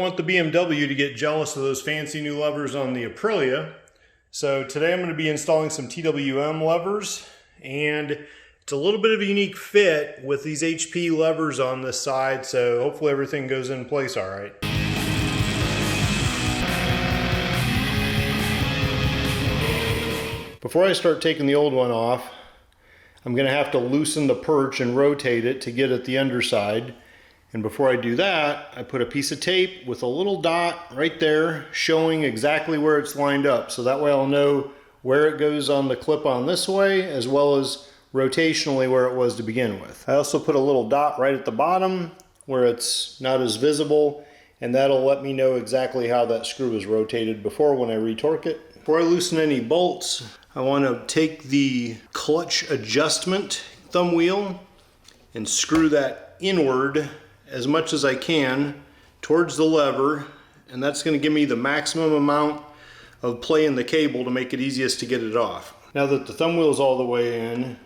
I want the BMW to get jealous of those fancy new levers on the Aprilia. So today I'm going to be installing some TWM levers, and it's a little bit of a unique fit with these HP levers on this side, so hopefully everything goes in place all right. Before I start taking the old one off, I'm going to have to loosen the perch and rotate it to get at the underside. And before I do that, I put a piece of tape with a little dot right there showing exactly where it's lined up. So that way I'll know where it goes on the clip-on this way, as well as rotationally where it was to begin with. I also put a little dot right at the bottom where it's not as visible, and that'll let me know exactly how that screw is rotated before when I retorque it. Before I loosen any bolts, I want to take the clutch adjustment thumb wheel and screw that inward as much as I can towards the lever, and that's going to give me the maximum amount of play in the cable to make it easiest to get it off. Now that the thumb wheel is all the way in,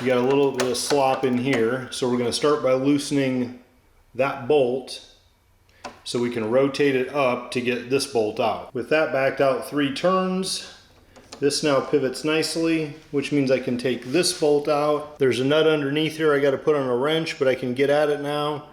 you got a little bit of slop in here, so we're going to start by loosening that bolt so we can rotate it up to get this bolt out. With that backed out 3 turns, this now pivots nicely, which means I can take this bolt out. There's a nut underneath here I got to put on a wrench, but I can get at it now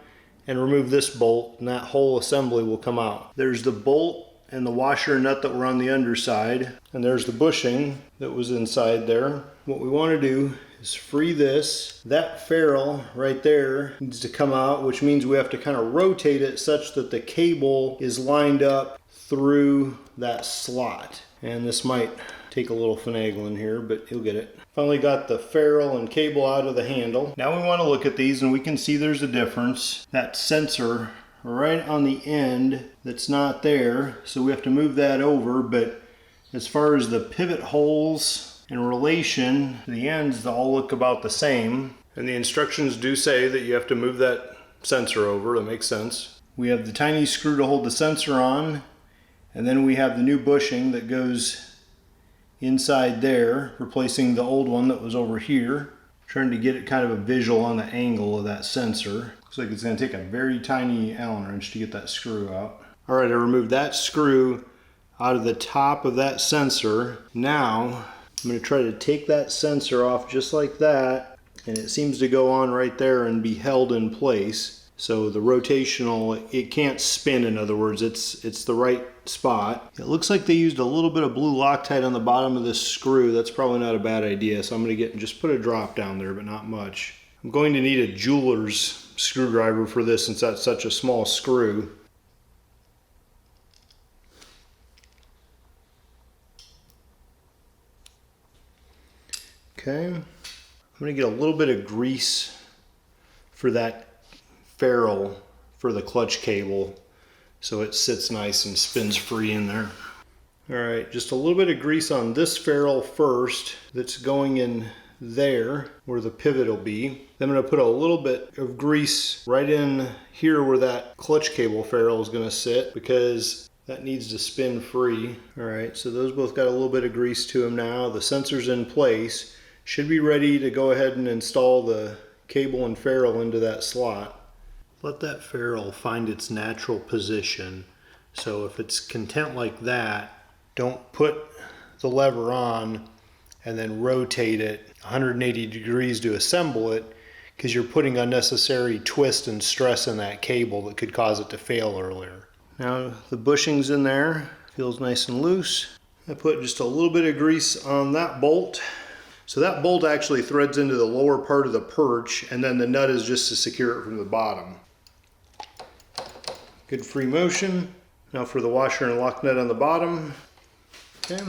and remove this bolt, and that whole assembly will come out. There's the bolt and the washer and nut that were on the underside, and there's the bushing that was inside there. What we want to do is free this. That ferrule right there needs to come out, which means we have to kind of rotate it such that the cable is lined up through that slot. And this might take a little finagling here, but you'll get it. Finally got the ferrule and cable out of the handle. Now we want to look at these, and we can see there's a difference. That sensor right on the end that's not there, so we have to move that over. But as far as the pivot holes in relation to the ends, they all look about the same. And the instructions do say that you have to move that sensor over. That makes sense. We have the tiny screw to hold the sensor on, and then we have the new bushing that goes inside there, replacing the old one that was over here. Trying to get it kind of a visual on the angle of that sensor. Looks like it's going to take a very tiny Allen wrench to get that screw out. Alright, I removed that screw out of the top of that sensor. Now I'm going to try to take that sensor off just like that, and it seems to go on right there and be held in place. So the rotational, it can't spin, in other words, it's the right spot. It looks like they used a little bit of blue Loctite on the bottom of this screw. That's probably not a bad idea, so I'm going to get and just put a drop down there, but not much. I'm going to need a jeweler's screwdriver for this since that's such a small screw. Okay, I'm going to get a little bit of grease for that ferrule for the clutch cable so it sits nice and spins free in there. Alright, just a little bit of grease on this ferrule first that's going in there where the pivot will be. Then I'm going to put a little bit of grease right in here where that clutch cable ferrule is going to sit, because that needs to spin free. Alright, so those both got a little bit of grease to them now. The sensor's in place. Should be ready to go ahead and install the cable and ferrule into that slot. Let that ferrule find its natural position. So if it's content like that, don't put the lever on and then rotate it 180 degrees to assemble it, because you're putting unnecessary twist and stress in that cable that could cause it to fail earlier. Now the bushing's in there, feels nice and loose. I put just a little bit of grease on that bolt. So that bolt actually threads into the lower part of the perch, and then the nut is just to secure it from the bottom. Good free motion. Now for the washer and lock nut on the bottom. Okay.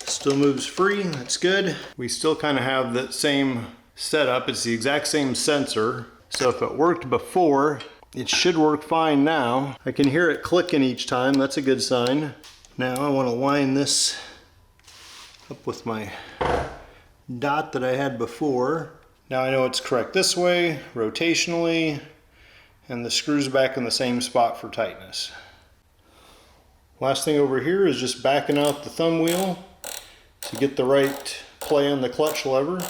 Still moves free, that's good. We still kind of have that same setup. It's the exact same sensor. So if it worked before, it should work fine now. I can hear it clicking each time, that's a good sign. Now I want to line this up with my dot that I had before. Now I know it's correct this way, rotationally, and the screw's back in the same spot for tightness. Last thing over here is just backing out the thumb wheel to get the right play on the clutch lever.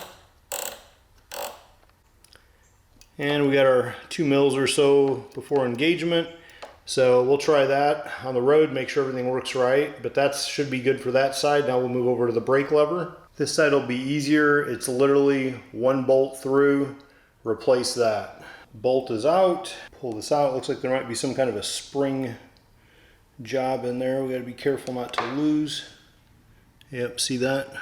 And we got our 2 mils or so before engagement. So we'll try that on the road, make sure everything works right, but that should be good for that side. Now we'll move over to the brake lever. This side will be easier. It's literally one bolt through, replace that. Bolt is out, pull this out. Looks like there might be some kind of a spring job in there. We gotta be careful not to lose. Yep, see that?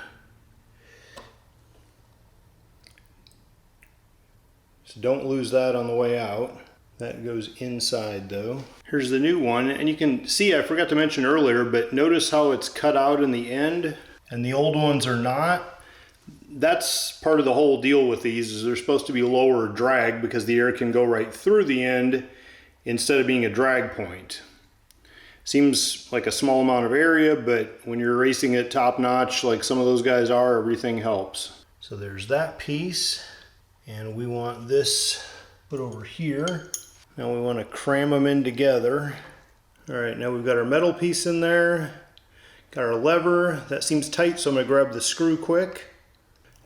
So don't lose that on the way out. That goes inside though. Here's the new one, and you can see, I forgot to mention earlier, but notice how it's cut out in the end and the old ones are not. That's part of the whole deal with these, is they're supposed to be lower drag because the air can go right through the end instead of being a drag point. Seems like a small amount of area, but when you're racing it top notch like some of those guys are, everything helps. So there's that piece, and we want this put over here. Now we want to cram them in together. All right, now we've got our metal piece in there, got our lever. That seems tight, so I'm going to grab the screw quick,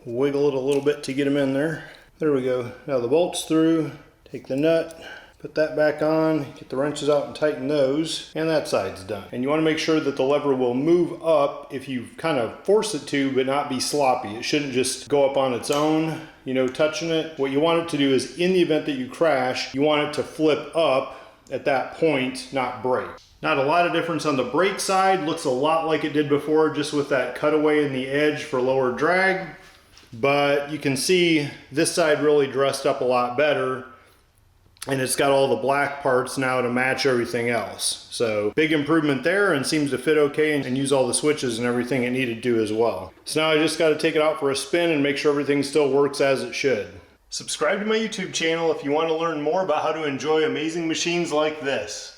wiggle it a little bit to get them in there. There we go. Now the bolt's through, take the nut, put that back on, get the wrenches out and tighten those, and that side's done. And you want to make sure that the lever will move up if you kind of force it to, but not be sloppy. It shouldn't just go up on its own, you know, touching it. What you want it to do is, in the event that you crash, you want it to flip up at that point, not break. Not a lot of difference on the brake side. Looks a lot like it did before, just with that cutaway in the edge for lower drag. But you can see this side really dressed up a lot better, and it's got all the black parts now to match everything else. So big improvement there, and seems to fit okay and use all the switches and everything it needed to as well. So now I just got to take it out for a spin and make sure everything still works as it should. Subscribe to my YouTube channel if you want to learn more about how to enjoy amazing machines like this.